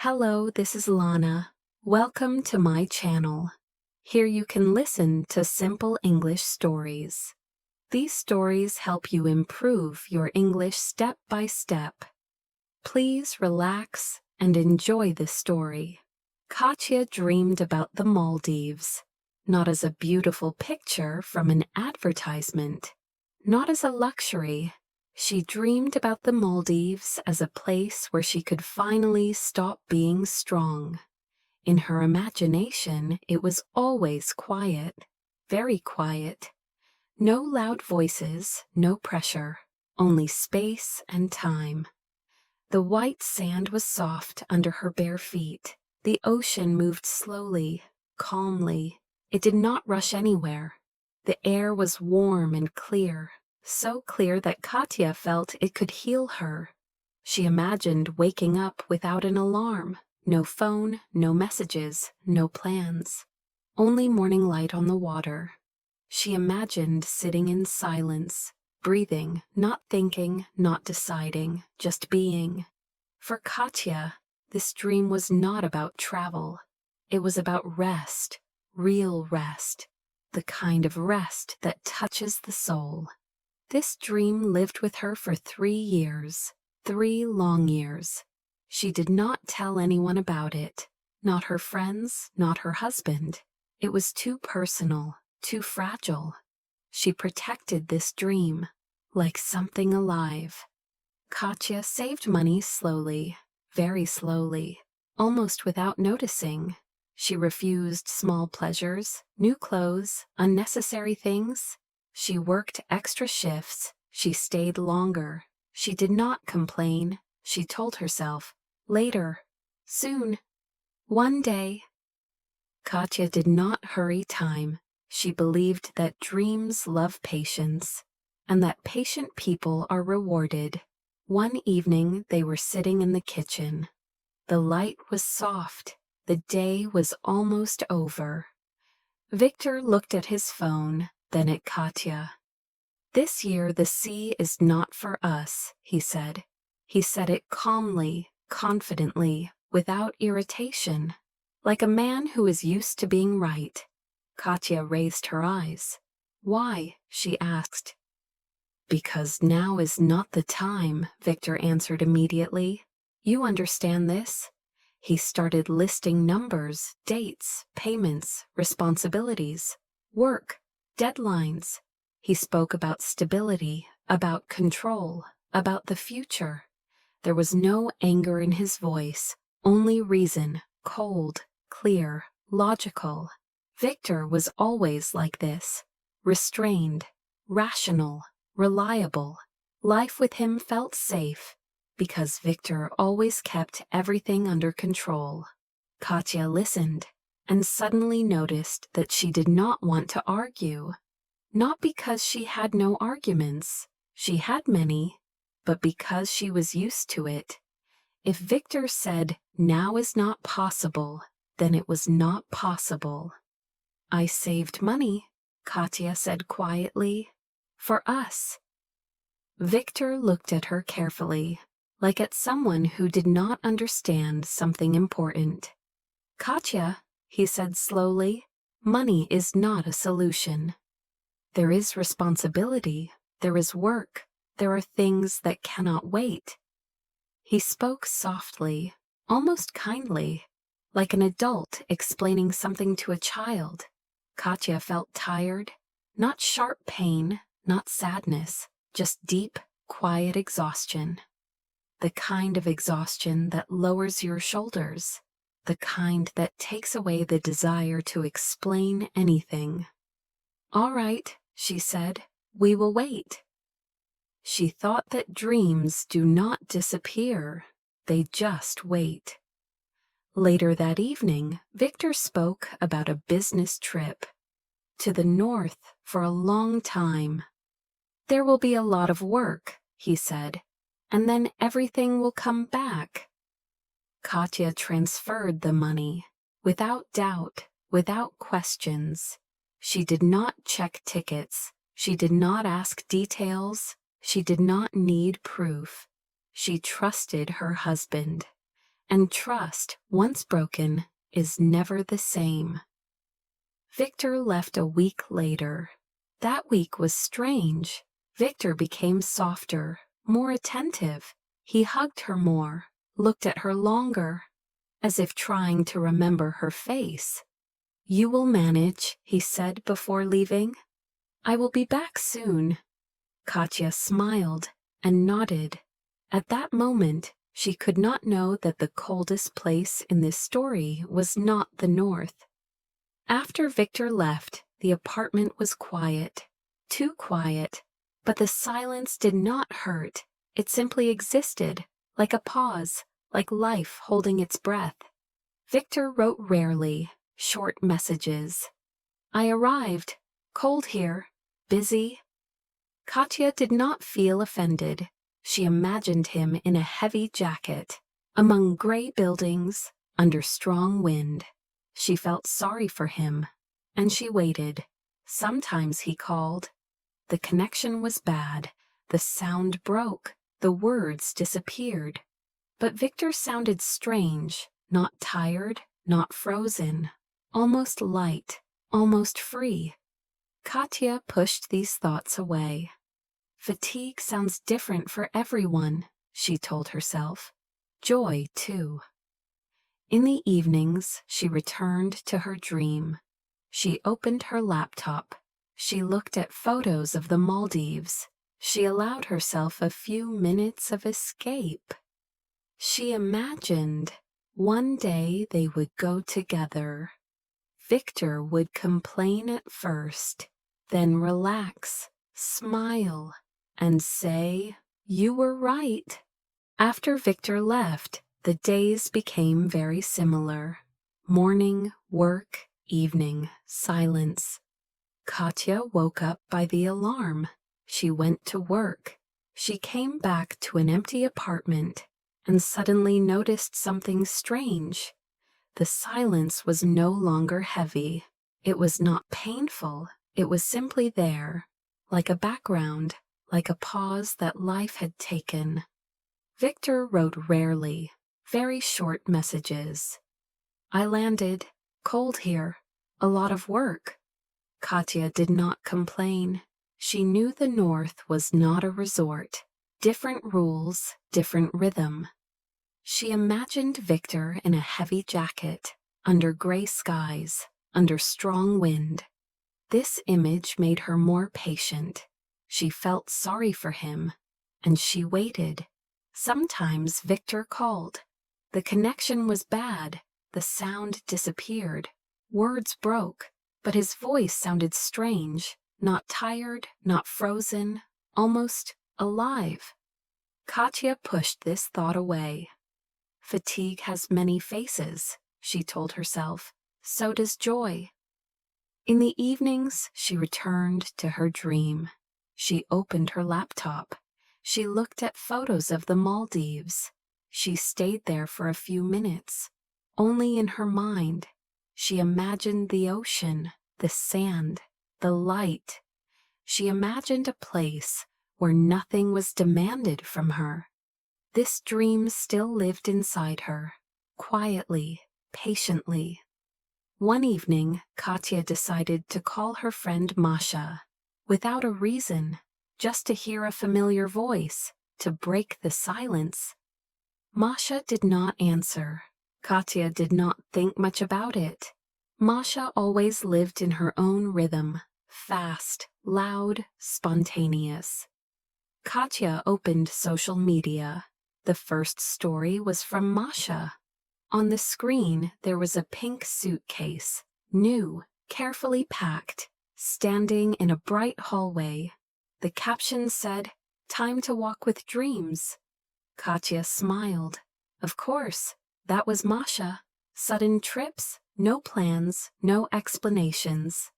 Hello, this is Lana. Welcome to my channel. Here you can listen to simple English stories. These stories help you improve your English step by step. Please relax and enjoy this story. Katya dreamed about the Maldives, not as a beautiful picture from an advertisement, not as a luxury. She dreamed about the Maldives as a place where she could finally stop being strong. In her imagination, it was always quiet, very quiet. No loud voices, no pressure, only space and time. The white sand was soft under her bare feet. The ocean moved slowly, calmly. It did not rush anywhere. The air was warm and clear, so clear that Katya felt it could heal her. She imagined waking up without an alarm, no phone, no messages, no plans. Only morning light on the water. She imagined sitting in silence, breathing, not thinking, not deciding, just being. For Katya, this dream was not about travel. It was about rest, real rest, the kind of rest that touches the soul. This dream lived with her for 3 years, 3 long years. She did not tell anyone about it, not her friends, not her husband. It was too personal, too fragile. She protected this dream, like something alive. Katya saved money slowly, very slowly, almost without noticing. She refused small pleasures, new clothes, unnecessary things. She worked extra shifts. She stayed longer. She did not complain. She told herself, later, soon, one day. Katya did not hurry time. She believed that dreams love patience, and that patient people are rewarded. One evening they were sitting in the kitchen. The light was soft. The day was almost over. Victor looked at his phone, then at Katya. "This year the sea is not for us," he said. He said it calmly, confidently, without irritation, like a man who is used to being right. Katya raised her eyes. "Why?" she asked. "Because now is not the time," Victor answered immediately. "You understand this?" He started listing numbers, dates, payments, responsibilities, work, deadlines. He spoke about stability, about control, about the future. There was no anger in his voice, only reason, cold, clear, logical. Victor was always like this, restrained, rational, reliable. Life with him felt safe, because Victor always kept everything under control. Katya listened, and suddenly noticed that she did not want to argue. Not because she had no arguments, she had many, but because she was used to it. If Victor said, "Now is not possible," then it was not possible. "I saved money," Katya said quietly, "for us." Victor looked at her carefully, like at someone who did not understand something important. "Katya," he said slowly, "money is not a solution. There is responsibility, there is work, there are things that cannot wait." He spoke softly, almost kindly, like an adult explaining something to a child. Katya felt tired, not sharp pain, not sadness, just deep, quiet exhaustion. The kind of exhaustion that lowers your shoulders, the kind that takes away the desire to explain anything. "All right," she said, "we will wait." She thought that dreams do not disappear, they just wait. Later that evening, Victor spoke about a business trip to the north for a long time. "There will be a lot of work," he said, "and then everything will come back." Katya transferred the money, without doubt, without questions. She did not check tickets. She did not ask details. She did not need proof. She trusted her husband. And trust, once broken, is never the same. Victor left a week later. That week was strange. Victor became softer, more attentive. He hugged her more, looked at her longer, as if trying to remember her face. "You will manage," he said before leaving. "I will be back soon." Katya smiled and nodded. At that moment, she could not know that the coldest place in this story was not the north. After Victor left, the apartment was quiet. Too quiet. But the silence did not hurt. It simply existed, like a pause, like life holding its breath. Victor wrote rarely, short messages. "I arrived. Cold here. Busy." Katya did not feel offended. She imagined him in a heavy jacket, among gray buildings, under strong wind. She felt sorry for him, and she waited. Sometimes he called. The connection was bad. The sound broke. The words disappeared. But Victor sounded strange, not tired, not frozen, almost light, almost free. Katya pushed these thoughts away. Fatigue sounds different for everyone, she told herself. Joy, too. In the evenings, she returned to her dream. She opened her laptop. She looked at photos of the Maldives. She allowed herself a few minutes of escape. She imagined one day they would go together. Victor would complain at first, then relax, smile, and say, "You were right." After Victor left, the days became very similar. Morning, work, evening, silence. Katya woke up by the alarm. She went to work. She came back to an empty apartment and suddenly noticed something strange. The silence was no longer heavy. It was not painful. It was simply there, like a background, like a pause that life had taken. Victor wrote rarely, very short messages. "I landed. Cold here. A lot of work." Katya did not complain. She knew the North was not a resort. Different rules, different rhythm. She imagined Victor in a heavy jacket, under gray skies, under strong wind. This image made her more patient. She felt sorry for him, and she waited. Sometimes Victor called. The connection was bad. The sound disappeared. Words broke, but his voice sounded strange, not tired, not frozen, almost alive. Katya pushed this thought away. Fatigue has many faces, she told herself. So does joy. In the evenings, she returned to her dream. She opened her laptop. She looked at photos of the Maldives. She stayed there for a few minutes. Only in her mind, she imagined the ocean, the sand, the light. She imagined a place where nothing was demanded from her. This dream still lived inside her, quietly, patiently. One evening, Katya decided to call her friend Masha, without a reason, just to hear a familiar voice, to break the silence. Masha did not answer. Katya did not think much about it. Masha always lived in her own rhythm, fast, loud, spontaneous. Katya opened social media. The first story was from Masha. On the screen, there was a pink suitcase, new, carefully packed, standing in a bright hallway. The caption said, "Time to walk with dreams." Katya smiled. Of course, that was Masha. Sudden trips, no plans, no explanations.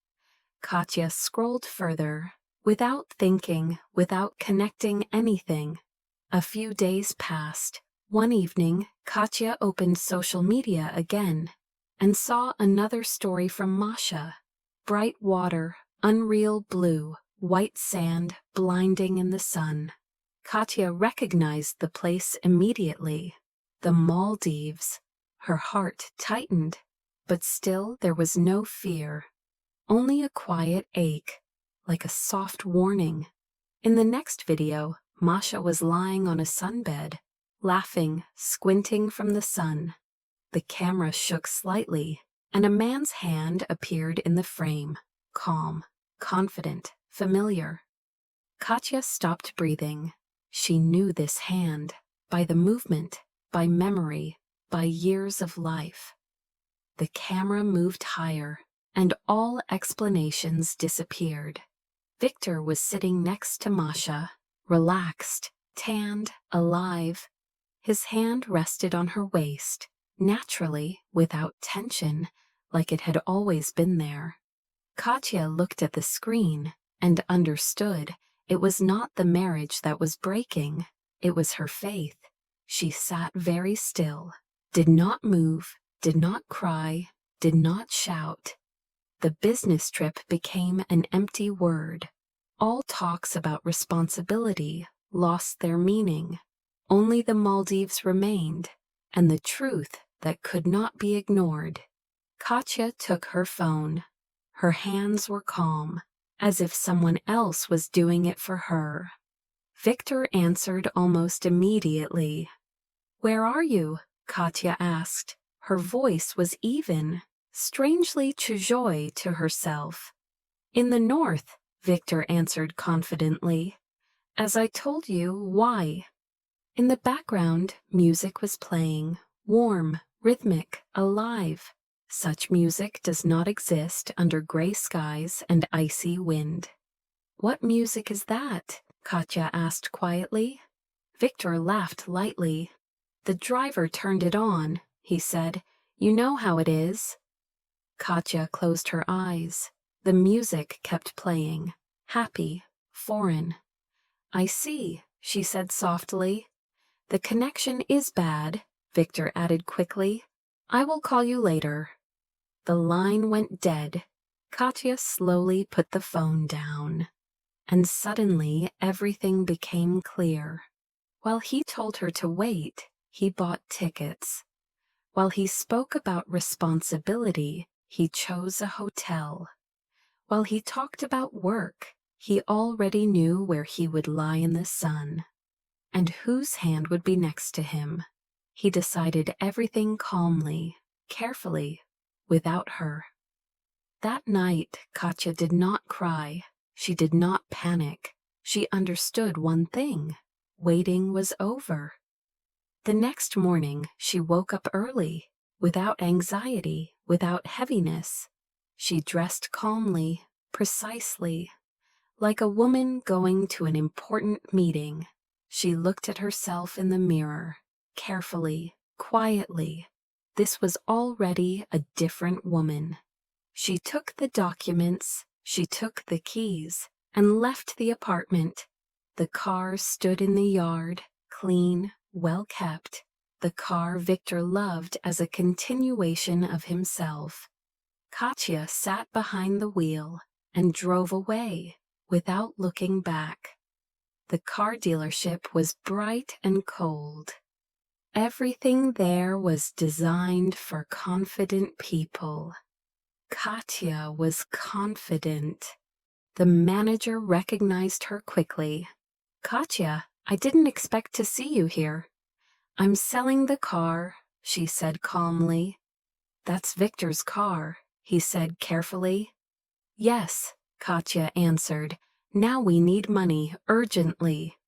Katya scrolled further, without thinking, without connecting anything. A few days passed. One evening, Katya opened social media again and saw another story from Masha. Bright water, unreal blue, white sand, blinding in the sun. Katya recognized the place immediately. The Maldives. Her heart tightened, but still there was no fear, only a quiet ache, like a soft warning. In the next video, Masha was lying on a sunbed, laughing, squinting from the sun. The camera shook slightly, and a man's hand appeared in the frame, calm, confident, familiar. Katya stopped breathing. She knew this hand, by the movement, by memory, by years of life. The camera moved higher, and all explanations disappeared. Victor was sitting next to Masha, relaxed, tanned, alive. His hand rested on her waist, naturally, without tension, like it had always been there. Katya looked at the screen and understood it was not the marriage that was breaking, it was her faith. She sat very still, did not move, did not cry, did not shout. The business trip became an empty word. All talks about responsibility lost their meaning. Only the Maldives remained, and the truth that could not be ignored. Katya took her phone. Her hands were calm, as if someone else was doing it for her. Victor answered almost immediately. "Where are you?" Katya asked. Her voice was even, strangely chojoy to herself. "In the north," Victor answered confidently. "As I told you, why?" In the background, music was playing, warm, rhythmic, alive. Such music does not exist under gray skies and icy wind. "What music is that?" Katya asked quietly. Victor laughed lightly. "The driver turned it on," he said. "You know how it is." Katya closed her eyes. The music kept playing, happy, foreign. "I see," she said softly. "The connection is bad," Victor added quickly. "I will call you later." The line went dead. Katya slowly put the phone down. And suddenly everything became clear. While he told her to wait, he bought tickets. While he spoke about responsibility, he chose a hotel. While he talked about work, he already knew where he would lie in the sun. And whose hand would be next to him. He decided everything calmly, carefully, without her. That night, Katya did not cry. She did not panic. She understood one thing. Waiting was over. The next morning, she woke up early, without anxiety, without heaviness. She dressed calmly, precisely, like a woman going to an important meeting. She looked at herself in the mirror, carefully, quietly. This was already a different woman. She took the documents, she took the keys, and left the apartment. The car stood in the yard, clean, well kept. The car Victor loved as a continuation of himself. Katya sat behind the wheel and drove away, without looking back. The car dealership was bright and cold. Everything there was designed for confident people. Katya was confident. The manager recognized her quickly. "Katya, I didn't expect to see you here." "I'm selling the car," she said calmly. "That's Victor's car," he said carefully. "Yes," Katya answered. "Now we need money urgently."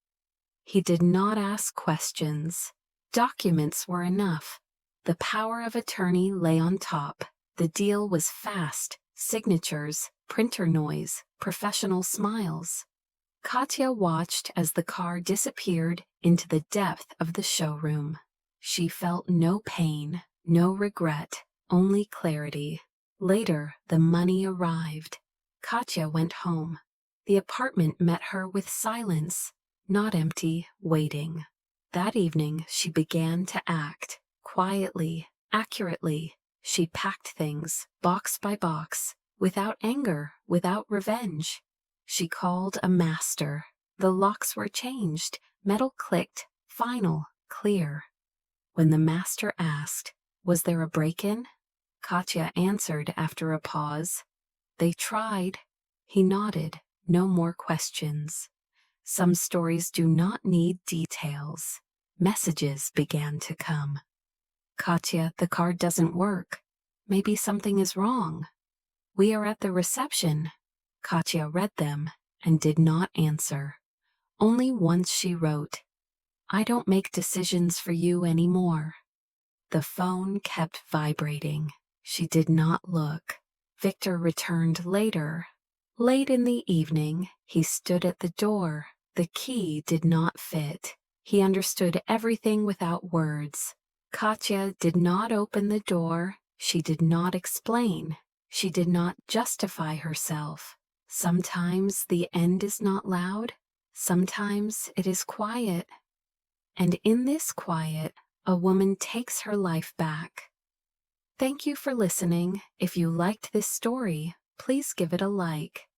He did not ask questions. Documents were enough. The power of attorney lay on top. The deal was fast, signatures, printer noise, professional smiles. Katya watched as the car disappeared into the depth of the showroom. She felt no pain, no regret, only clarity. Later, the money arrived. Katya went home. The apartment met her with silence, not empty, waiting. That evening, she began to act, quietly, accurately. She packed things, box by box, without anger, without revenge. She called a master. The locks were changed, metal clicked, final, clear. When the master asked, "Was there a break-in?" Katya answered after a pause, "They tried." He nodded. No more questions. Some stories do not need details. Messages began to come. "Katya, the card doesn't work. Maybe something is wrong. We are at the reception." Katya read them and did not answer. Only once she wrote, "I don't make decisions for you anymore." The phone kept vibrating. She did not look. Victor returned later. Late in the evening, he stood at the door. The key did not fit. He understood everything without words. Katya did not open the door. She did not explain. She did not justify herself. Sometimes the end is not loud. Sometimes it is quiet. And in this quiet, a woman takes her life back. Thank you for listening. If you liked this story, please give it a like.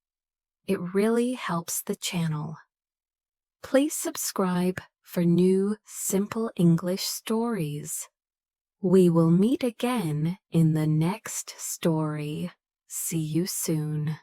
It really helps the channel. Please subscribe for new simple English stories. We will meet again in the next story. See you soon.